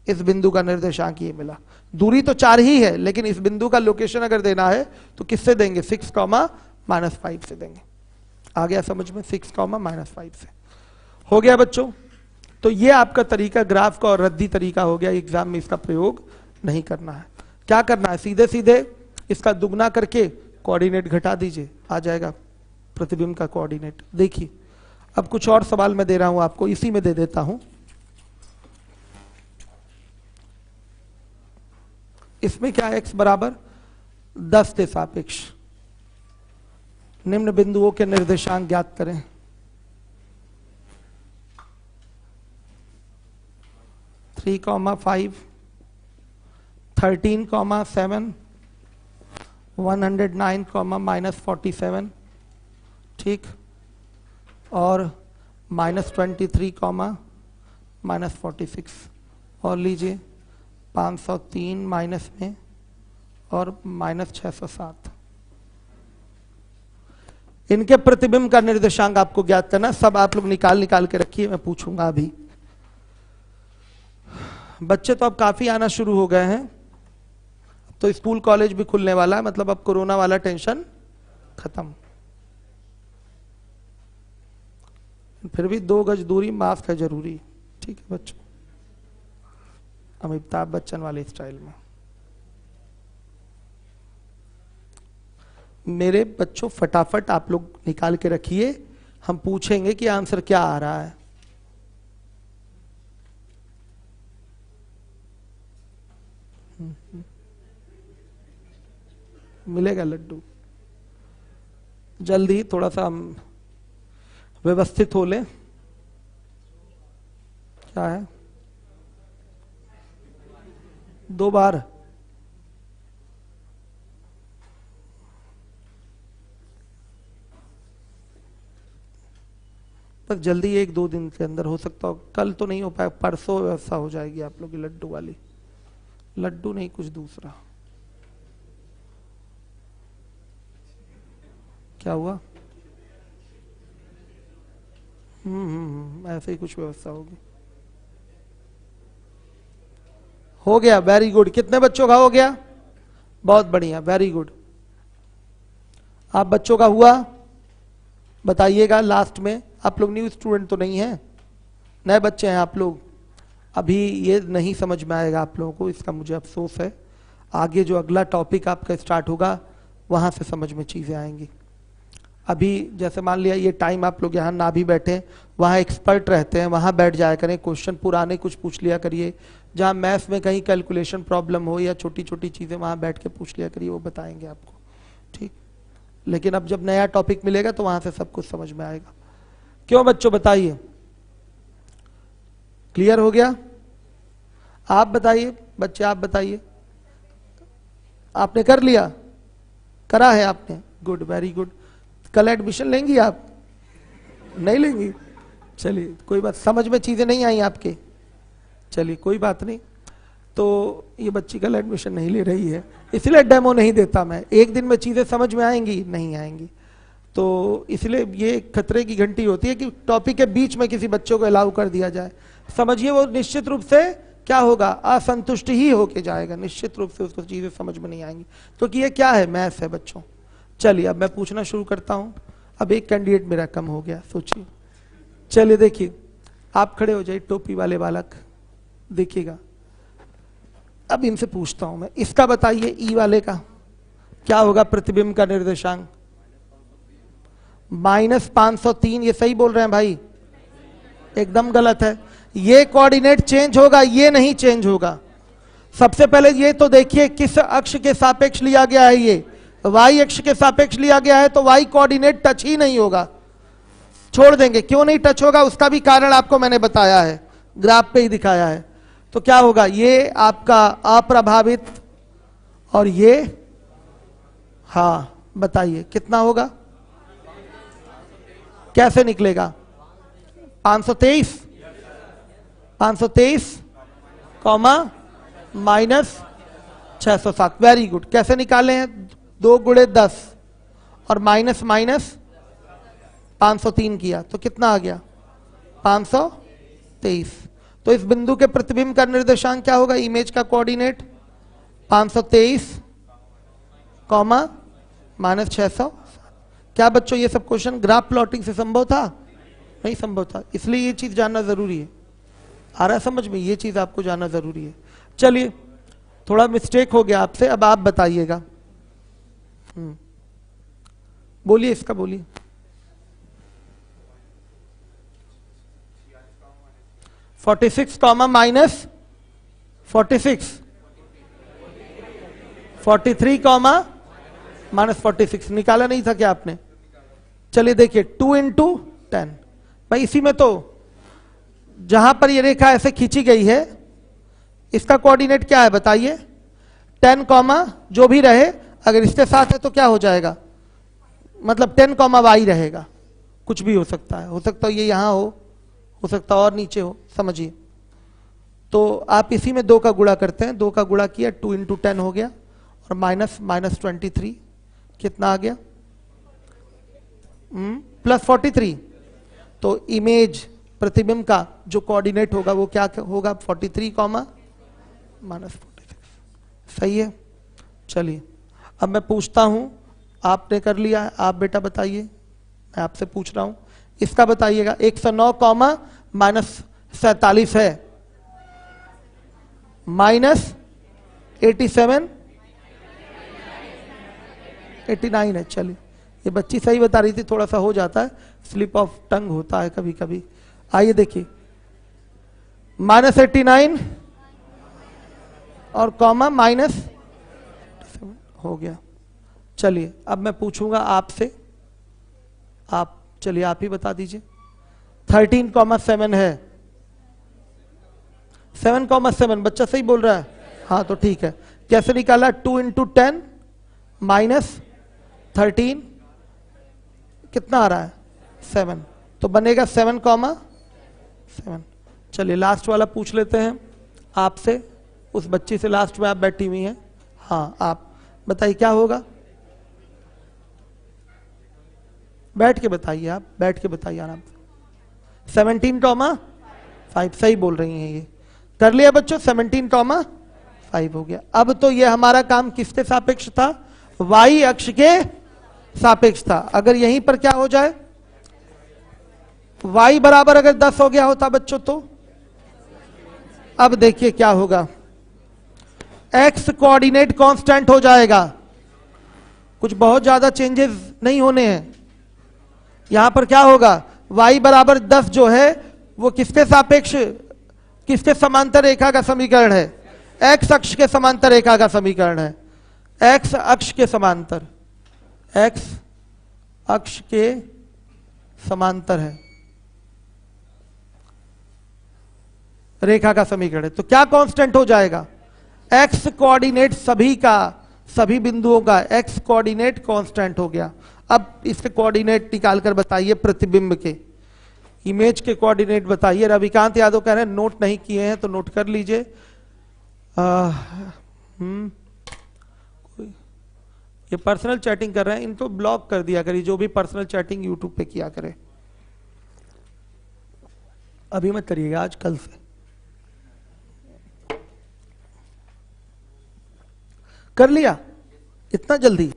इस बिंदु का निर्देशांक ये मिला। दूरी तो 4 ही है, लेकिन इस बिंदु का लोकेशन अगर देना है तो किससे देंगे, 6, -5 से देंगे। आ गया समझ में, 6, -5 से हो गया बच्चों। तो ये आपका तरीका ग्राफ का और रद्दी तरीका हो गया, एग्जाम में इसका प्रयोग नहीं करना है। क्या करना है, सीधे सीधे इसका दुगना करके कोऑर्डिनेट घटा दीजिए, आ जाएगा प्रतिबिंब का कोऑर्डिनेट। देखिए अब कुछ और सवाल मैं दे रहा हूं आपको, इसी में दे देता हूं। इसमें क्या है, x बराबर 10 के सापेक्ष निम्न बिंदुओं के निर्देशांक ज्ञात करें। थ्री, 5, 13, 7, 109, -47, ठीक, और -23, -46, और लीजिए 503 माइनस में और -607। इनके प्रतिबिंब का निर्देशांक आपको ज्ञात करना, सब आप लोग निकाल के रखिए, मैं पूछूंगा अभी। बच्चे तो अब काफी आना शुरू हो गए हैं, तो स्कूल कॉलेज भी खुलने वाला है, मतलब अब कोरोना वाला टेंशन खत्म। फिर भी 2 गज दूरी, मास्क है जरूरी, ठीक है बच्चों, अमिताभ बच्चन वाले स्टाइल में। मेरे बच्चों फटाफट आप लोग निकाल के रखिए, हम पूछेंगे कि आंसर क्या आ रहा है। मिलेगा लड्डू जल्दी, थोड़ा सा हम व्यवस्थित हो लें। क्या है, 2 बार, बस जल्दी 1-2 दिन के अंदर हो सकता हो, कल तो नहीं हो पाए, परसों व्यवस्था हो जाएगी आप लोग की लड्डू वाली। लड्डू नहीं, कुछ दूसरा। क्या हुआ, ऐसे ही कुछ व्यवस्था होगी। हो गया, वेरी गुड। कितने बच्चों का हो गया, बहुत बढ़िया, वेरी गुड। आप बच्चों का हुआ बताइएगा लास्ट में। आप लोग न्यू स्टूडेंट तो नहीं है, नए बच्चे हैं आप लोग, अभी ये नहीं समझ में आएगा आप लोगों को, इसका मुझे अफसोस है। आगे जो अगला टॉपिक आपका स्टार्ट होगा वहां से समझ में चीजें आएंगी। अभी जैसे मान लिया ये टाइम आप लोग यहाँ ना भी बैठे, वहाँ एक्सपर्ट रहते हैं, वहाँ बैठ जाया करें, क्वेश्चन पुराने कुछ पूछ लिया करिए। जहाँ मैथ्स में कहीं कैलकुलेशन प्रॉब्लम हो या छोटी छोटी चीज़ें, वहाँ बैठ के पूछ लिया करिए, वो बताएंगे आपको, ठीक। लेकिन अब जब नया टॉपिक मिलेगा तो वहाँ से सब कुछ समझ में आएगा। क्यों बच्चों, बताइए, क्लियर हो गया? आप बताइए बच्चे, आप बताइए, आपने कर लिया, करा है आपने, गुड, वेरी गुड। कल एडमिशन लेंगी आप, नहीं लेंगी? चलिए कोई बात, समझ में चीजें नहीं आई आपके, चलिए कोई बात नहीं। तो ये बच्ची कल एडमिशन नहीं ले रही है, इसलिए डेमो नहीं देता मैं। एक दिन में चीजें समझ में आएंगी, नहीं आएंगी, तो इसलिए ये खतरे की घंटी होती है कि टॉपिक के बीच में किसी बच्चों को अलाउ कर दिया जाए। समझिए वो निश्चित रूप से क्या होगा, असंतुष्ट ही होके जाएगा, निश्चित रूप से उसको चीजें समझ में नहीं आएंगी, क्योंकि ये क्या है, मैथ्स है बच्चों। चलिए अब मैं पूछना शुरू करता हूं। अब एक कैंडिडेट मेरा कम हो गया, सोचिए। चलिए देखिए, आप खड़े हो जाइए, टोपी वाले बालक, देखिएगा। अब इनसे पूछता हूं मैं, इसका बताइए, ई वाले का क्या होगा प्रतिबिंब का निर्देशांक? -503। ये सही बोल रहे हैं भाई? एकदम गलत है। ये कोऑर्डिनेट चेंज होगा, ये नहीं चेंज होगा। सबसे पहले ये तो देखिए किस अक्ष के सापेक्ष लिया गया है, ये y अक्ष के सापेक्ष लिया गया है, तो y कोऑर्डिनेट टच ही नहीं होगा, छोड़ देंगे। क्यों नहीं टच होगा उसका भी कारण आपको मैंने बताया है, ग्राफ पे ही दिखाया है। तो क्या होगा, ये आपका अप्रभावित और ये, हाँ बताइए कितना होगा, कैसे निकलेगा? 523 कॉमा -607। Very good. कैसे निकाले हैं? 2 गुणे 10 और माइनस 503 किया तो कितना आ गया? 523। तो इस बिंदु के प्रतिबिंब का निर्देशांक क्या होगा? इमेज का कोऑर्डिनेट 523 कॉमा -600। क्या बच्चों ये सब क्वेश्चन ग्राफ प्लॉटिंग से संभव था? नहीं संभव था, इसलिए ये चीज जानना जरूरी है। आ रहा है समझ में? ये चीज आपको जानना जरूरी है। चलिए, थोड़ा मिस्टेक हो गया आपसे, अब आप बताइएगा। बोलिए, इसका बोलिए। 46 कॉमा -46, 43 कॉमा -46 निकाला नहीं था क्या आपने? चलिए देखिए, 2 × 10। भाई इसी में तो जहां पर ये रेखा ऐसे खींची गई है, इसका कोऑर्डिनेट क्या है बताइए? 10 कॉमा जो भी रहे, अगर इसके साथ है तो क्या हो जाएगा, मतलब 10 कॉमा y रहेगा। कुछ भी हो सकता है, हो सकता है ये यहां हो सकता है और नीचे हो, समझिए। तो आप इसी में 2 का गुणा करते हैं, 2 का गुणा किया, 2 × 10 हो गया, और -23 कितना आ गया? +43। तो इमेज प्रतिबिंब का जो कोऑर्डिनेट होगा वो क्या होगा? 43 कॉमा -46। सही है। चलिए अब मैं पूछता हूं, आपने कर लिया है, आप बेटा बताइए, मैं आपसे पूछ रहा हूं, इसका बताइएगा। 109 कॉमा -47 है, -87 89 है। चलिए, ये बच्ची सही बता रही थी, थोड़ा सा हो जाता है, स्लिप ऑफ टंग होता है कभी कभी। आइए देखिए, -89 और कॉमा -7 हो गया। चलिए अब मैं पूछूंगा आपसे, आप चलिए आप ही बता दीजिए। 13,7 है, 7,7 बच्चा सही बोल रहा है? हाँ तो ठीक है। कैसे निकाला? 2 × 10 -13 कितना आ रहा है? 7। तो बनेगा 7,7। चलिए लास्ट वाला पूछ लेते हैं आपसे, उस बच्ची से लास्ट में आप बैठी हुई हैं। हाँ आप बताइए क्या होगा, बैठ के बताइए, आप बैठ के बताइए आराम से। 17,5 सही बोल रही हैं, ये कर लिया बच्चों। 17,5 हो गया। अब तो ये हमारा काम किसके सापेक्ष था? y अक्ष के सापेक्ष था। अगर यहीं पर क्या हो जाए, y बराबर अगर 10 हो गया होता बच्चों, तो अब देखिए क्या होगा, x कोऑर्डिनेट कांस्टेंट हो जाएगा, कुछ बहुत ज्यादा चेंजेस नहीं होने हैं। यहां पर क्या होगा, y बराबर 10 जो है वो किसके सापेक्ष, किसके समांतर रेखा का समीकरण है? x अक्ष के समांतर रेखा का समीकरण है। x अक्ष के समांतर, x अक्ष के समांतर है रेखा का समीकरण है। तो क्या कांस्टेंट हो जाएगा? x कोऑर्डिनेट सभी का, सभी बिंदुओं का x कोऑर्डिनेट कांस्टेंट हो गया। अब इसके कोऑर्डिनेट निकालकर बताइए प्रतिबिंब के, इमेज के कोऑर्डिनेट बताइए। रविकांत यादव कह रहे हैं नोट नहीं किए हैं तो नोट कर लीजिए। ये पर्सनल चैटिंग कर रहे हैं, इनको ब्लॉक कर दिया करिए, जो भी पर्सनल चैटिंग यूट्यूब पे किया करे। अभी मत करिएगा, आज कल से। कर लिया इतना जल्दी,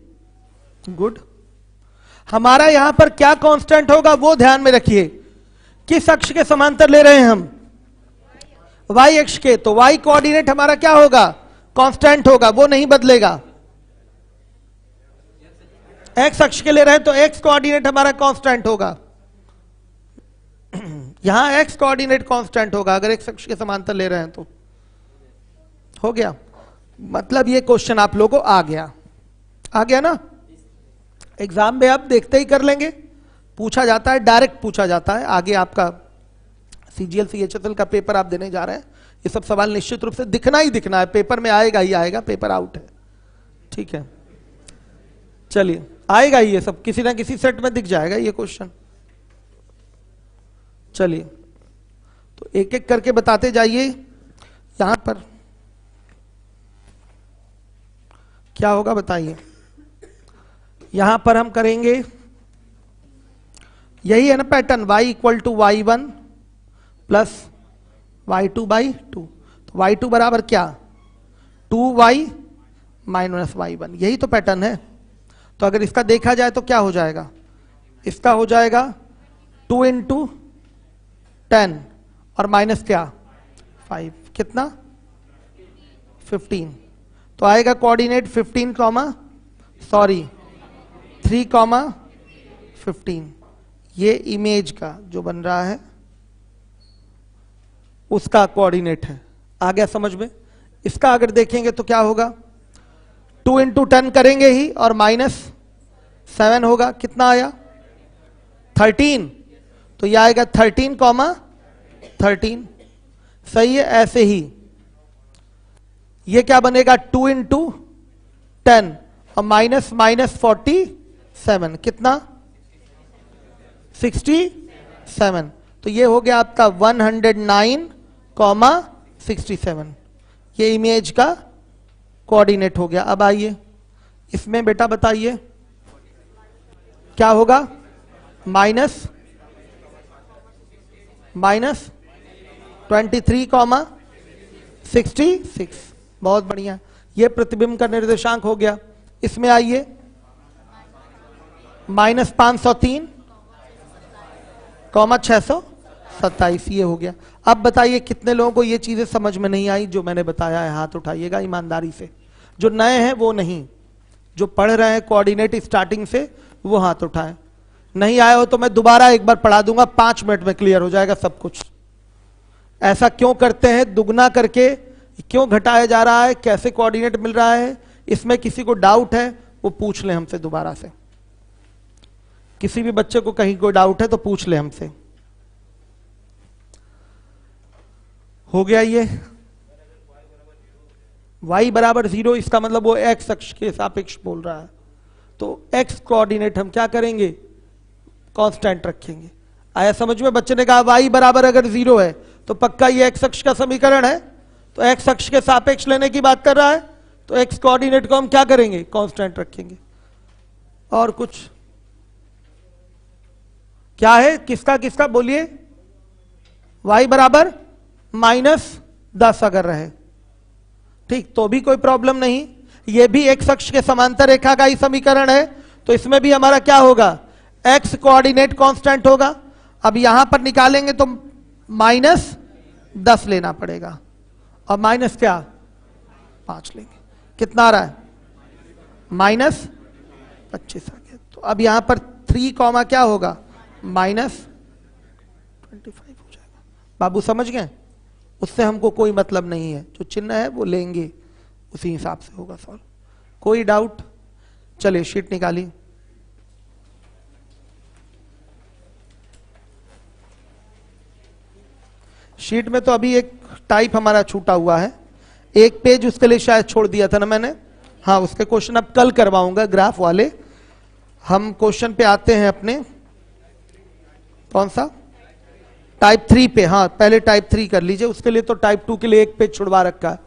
गुड। हमारा यहां पर क्या कांस्टेंट होगा वो ध्यान में रखिए। किस अक्ष के समांतर ले रहे हैं हम? वाई अक्ष के। तो वाई कोऑर्डिनेट हमारा क्या होगा? कांस्टेंट होगा, वो नहीं बदलेगा। एक्स अक्ष के ले रहे हैं तो एक्स कोऑर्डिनेट हमारा कांस्टेंट होगा। यहां एक्स कोऑर्डिनेट कांस्टेंट होगा अगर एक्स अक्ष के समांतर ले रहे हैं तो। हो गया, मतलब ये क्वेश्चन आप लोगों को आ गया ना। एग्जाम में आप देखते ही कर लेंगे, पूछा जाता है, डायरेक्ट पूछा जाता है। आगे आपका सीजीएल सीएचएसएल का पेपर आप देने जा रहे हैं, ये सब सवाल निश्चित रूप से दिखना ही दिखना है, पेपर में आएगा ही आएगा, पेपर आउट है, ठीक है। चलिए, आएगा ही ये सब, किसी ना किसी सेट में दिख जाएगा ये क्वेश्चन। चलिए, तो एक एक करके बताते जाइए। यहां पर क्या होगा बताइए। यहां पर हम करेंगे, यही है ना pattern, y equal to y1 plus y2 by 2। तो y2 बराबर क्या? 2y माइनस y1, यही तो पैटर्न है। तो अगर इसका देखा जाए तो क्या हो जाएगा? इसका हो जाएगा 2 इंटू 10 और माइनस क्या 5, कितना 15। तो आएगा कोऑर्डिनेट 15 3 ये इमेज का जो बन रहा है उसका कोऑर्डिनेट है। आ गया समझ में? इसका अगर देखेंगे तो क्या होगा? 2 इंटू 10 करेंगे ही और माइनस 7 होगा, कितना आया 13। तो यह आएगा 13 सही है। ऐसे ही ये क्या बनेगा 2 इंटू 10 और माइनस 47, कितना 67। तो ये हो गया आपका 109,67, ये इमेज का कोऑर्डिनेट हो गया। अब आइए इसमें बेटा बताइए क्या होगा? माइनस 23,66, बहुत बढ़िया, ये प्रतिबिंब का निर्देशांक हो गया। इसमें आइए माइनस 503,627, ये हो गया। अब बताइए कितने लोगों को ये चीजें समझ में नहीं आई जो मैंने बताया है? हाथ उठाइएगा ईमानदारी से, जो नए हैं वो नहीं, जो पढ़ रहे हैं कोऑर्डिनेट स्टार्टिंग से वो हाथ उठाएं। नहीं आया हो तो मैं दोबारा एक बार पढ़ा दूंगा, 5 मिनट में क्लियर हो जाएगा सब कुछ। ऐसा क्यों करते हैं? दुगना करके क्यों घटाया जा रहा है? कैसे कोऑर्डिनेट मिल रहा है? इसमें किसी को डाउट है वो पूछ ले हमसे दोबारा से। किसी भी बच्चे को कहीं कोई डाउट है तो पूछ ले हमसे। हो गया ये y बराबर 0, इसका मतलब वो x अक्ष के सापेक्ष बोल रहा है। तो x कोऑर्डिनेट हम क्या करेंगे? कांस्टेंट रखेंगे। आया समझ में? बच्चे ने कहा y बराबर अगर 0 है तो पक्का ये x अक्ष का समीकरण है, तो x अक्ष के सापेक्ष लेने की बात कर रहा है, तो x कोऑर्डिनेट को हम क्या करेंगे? कांस्टेंट रखेंगे। और कुछ क्या है? किसका किसका बोलिए? y बराबर -10 अगर रहे, ठीक, तो भी कोई प्रॉब्लम नहीं। ये भी x अक्ष के समांतर रेखा का ही समीकरण है, तो इसमें भी हमारा क्या होगा? x कोऑर्डिनेट कांस्टेंट होगा। अब यहां पर निकालेंगे तो -10 लेना पड़ेगा और माइनस क्या 5 लेंगे, कितना आ रहा है? -25 आ गया। तो अब यहां पर 3, क्या होगा? -25 हो जाएगा। बाबू समझ गए? उससे हमको कोई मतलब नहीं है, जो चिन्ह है वो लेंगे, उसी हिसाब से होगा सॉल्व। कोई डाउट? चलिए शीट निकालिए। शीट में तो अभी एक टाइप हमारा छूटा हुआ है, एक पेज उसके लिए शायद छोड़ दिया था ना मैंने। हाँ, उसके क्वेश्चन अब कल करवाऊंगा, ग्राफ वाले। हम क्वेश्चन पे आते हैं अपने, कौन सा? टाइप 3 पे। हाँ, पहले टाइप 3 कर लीजिए, उसके लिए तो टाइप 2 के लिए एक पेज छुड़वा रखा है।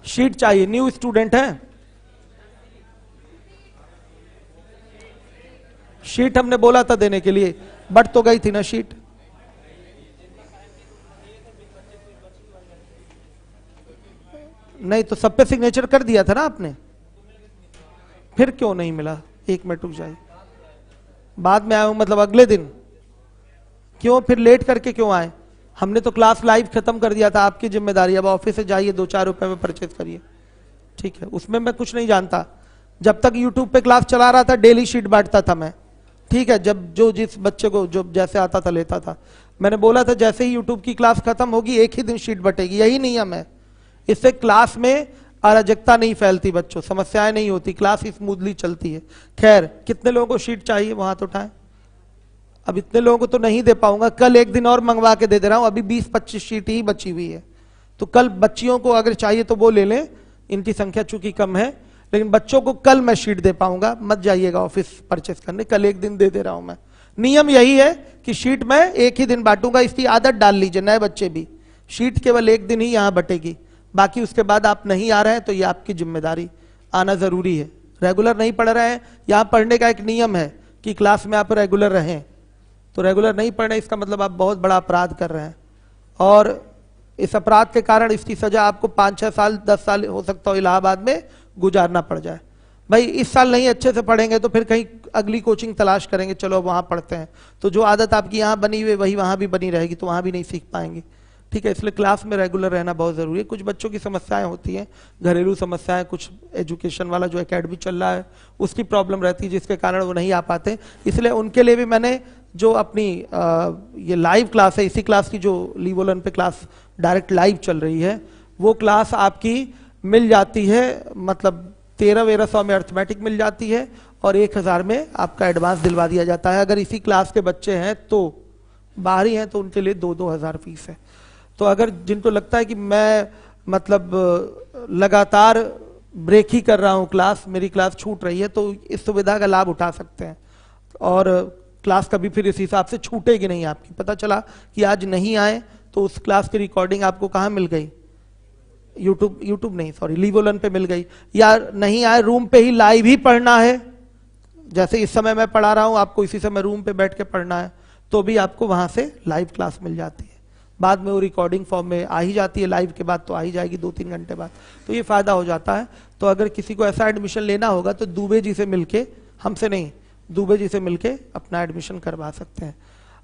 शीट चाहिए, न्यू स्टूडेंट है? शीट हमने बोला था देने के लिए, बट तो गई थी ना शीट। नहीं तो सब पे सिग्नेचर कर दिया था ना आपने, फिर क्यों नहीं मिला? 1 मिनट रुक जाइए, बाद में आया हूं मतलब अगले दिन, क्यों फिर लेट करके क्यों आए? हमने तो क्लास लाइव खत्म कर दिया था, आपकी जिम्मेदारी। अब ऑफिस से जाइए 2-4 रुपए में परचेज करिए, ठीक है? उसमें मैं कुछ नहीं जानता। जब तक यूट्यूब पे क्लास चला रहा था डेली शीट बांटता था मैं, ठीक है? जब जो जिस बच्चे को जो जैसे आता था लेता था। मैंने बोला था जैसे ही यूट्यूब की क्लास खत्म होगी एक ही दिन शीट बटेगी, यही नियम है। इससे क्लास में अराजकता नहीं फैलती, बच्चों समस्याएं नहीं होती, क्लास स्मूथली चलती है। खैर, कितने लोगों को शीट चाहिए वहां तो उठाएं। अब इतने लोगों को तो नहीं दे पाऊंगा, कल एक दिन और मंगवा के दे दे रहा हूं। अभी 20-25 शीट ही बची हुई है, तो कल बच्चियों को अगर चाहिए तो वो ले लें, इनकी संख्या चूंकि कम है। लेकिन बच्चों को कल मैं शीट दे पाऊंगा, मत जाइएगा ऑफिस परचेस करने, कल एक दिन दे दे रहा हूं मैं। नियम यही है कि शीट मैं एक ही दिन बांटूंगा, इसकी आदत डाल लीजिए नए बच्चे भी। शीट केवल एक दिन ही यहां बटेगी, बाकी उसके बाद आप नहीं आ रहे हैं तो ये आपकी जिम्मेदारी, आना जरूरी है। रेगुलर नहीं पढ़ रहे हैं, यहां पढ़ने का एक नियम है कि क्लास में आप रेगुलर रहें, तो रेगुलर नहीं पढ़ रहे इसका मतलब आप बहुत बड़ा अपराध कर रहे हैं, और इस अपराध के कारण इसकी सजा आपको 5-6 साल 10 साल हो सकता हो इलाहाबाद में गुजारना पड़ जाए। भाई इस साल नहीं अच्छे से पढ़ेंगे तो फिर कहीं अगली कोचिंग तलाश करेंगे, चलो वहां पढ़ते हैं, तो जो आदत आपकी यहां बनी हुई वही वहां भी बनी रहेगी, तो वहां भी नहीं सीख पाएंगे, ठीक है? इसलिए क्लास में रेगुलर रहना बहुत जरूरी है। कुछ बच्चों की समस्याएं होती हैं, घरेलू समस्याएं, कुछ एजुकेशन वाला जो एकेडमी चल रहा है उसकी प्रॉब्लम रहती है जिसके कारण वो नहीं आ पाते, इसलिए उनके लिए भी मैंने जो अपनी ये लाइव क्लास है, इसी क्लास की जो लीवोलन पे क्लास डायरेक्ट लाइव चल रही है, वो क्लास आपकी मिल जाती है, मतलब 1300 में अर्थमेटिक मिल जाती है और 1000 में आपका एडवांस दिलवा दिया जाता है। अगर इसी क्लास के बच्चे हैं तो बाहरी हैं तो उनके लिए 2-2 हज़ार फीस है। तो अगर जिनको लगता है कि मैं मतलब लगातार ब्रेक ही कर रहा हूं क्लास, मेरी क्लास छूट रही है, तो इस सुविधा का लाभ उठा सकते हैं, और क्लास कभी फिर इस हिसाब से छूटेगी नहीं आपकी। पता चला कि आज नहीं आए तो उस क्लास की रिकॉर्डिंग आपको कहाँ मिल गई? यूट्यूब नहीं, सॉरी, लीवोलन पे मिल गई। या नहीं आए, रूम पे ही लाइव ही पढ़ना है, जैसे इस समय मैं पढ़ा रहा हूं, आपको इसी समय रूम पे बैठ के पढ़ना है, तो भी आपको वहां से लाइव क्लास मिल जाती है। बाद में वो रिकॉर्डिंग फॉर्म में आ ही जाती है, लाइव के बाद तो आ ही जाएगी 2-3 घंटे बाद, तो ये फायदा हो जाता है। तो अगर किसी को ऐसा एडमिशन लेना होगा तो दुबे जी से मिलके, हमसे नहीं, दुबे जी से मिलके अपना एडमिशन करवा सकते हैं।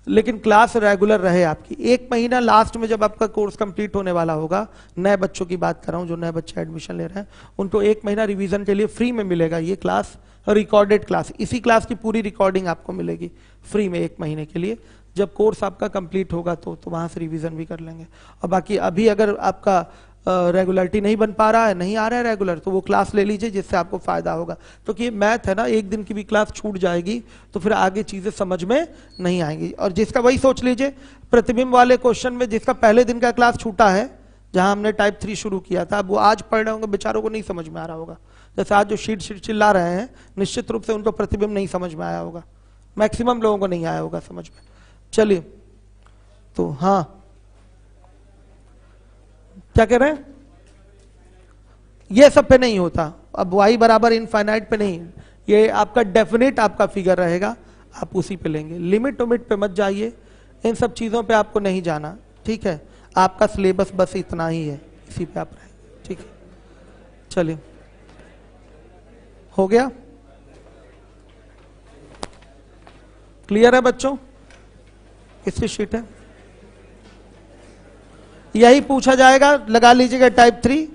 लेकिन क्लास रेगुलर रहे आपकी। 1 महीना लास्ट में जब आपका कोर्स कंप्लीट होने वाला होगा, नए बच्चों की बात कर रहा हूं, जो नए बच्चे एडमिशन ले रहे हैं, उनको 1 महीना रिवीजन के लिए फ्री में मिलेगा ये क्लास, रिकॉर्डेड क्लास। इसी क्लास की पूरी रिकॉर्डिंग आपको मिलेगी फ्री में 1 महीने के लिए। जब कोर्स आपका कंप्लीट होगा तो वहां से रिवीजन भी कर लेंगे। और बाकी अभी अगर आपका रेगुलरिटी नहीं बन पा रहा है, नहीं आ रहा है रेगुलर, तो वो क्लास ले लीजिए जिससे आपको फायदा होगा। क्योंकि ये मैथ है ना, एक दिन की भी क्लास छूट जाएगी तो फिर आगे चीजें समझ में नहीं आएंगी। और जिसका, वही सोच लीजिए प्रतिबिंब वाले क्वेश्चन में जिसका पहले दिन का क्लास छूटा है, जहां हमने टाइप 3 शुरू किया था, अब वो आज पढ़ रहे होंगे, बेचारों को नहीं समझ में आ रहा होगा। जैसे आज जो शीट चिल्ला रहे हैं, निश्चित रूप से उनको प्रतिबिंब नहीं समझ में आया होगा, मैक्सिमम लोगों को नहीं आया होगा समझ में। चलिए, तो हाँ क्या कह रहे हैं? ये सब पे नहीं होता, अब y बराबर इनफाइनाइट पे नहीं, ये आपका डेफिनेट आपका फिगर रहेगा, आप उसी पे लेंगे। लिमिट उमिट पे मत जाइए, इन सब चीजों पे आपको नहीं जाना, ठीक है? आपका सिलेबस बस इतना ही है, इसी पे आप रहेंगे, ठीक है? चलिए, हो गया? क्लियर है बच्चों? किसकी शीट है? यही पूछा जाएगा, लगा लीजिएगा टाइप 3।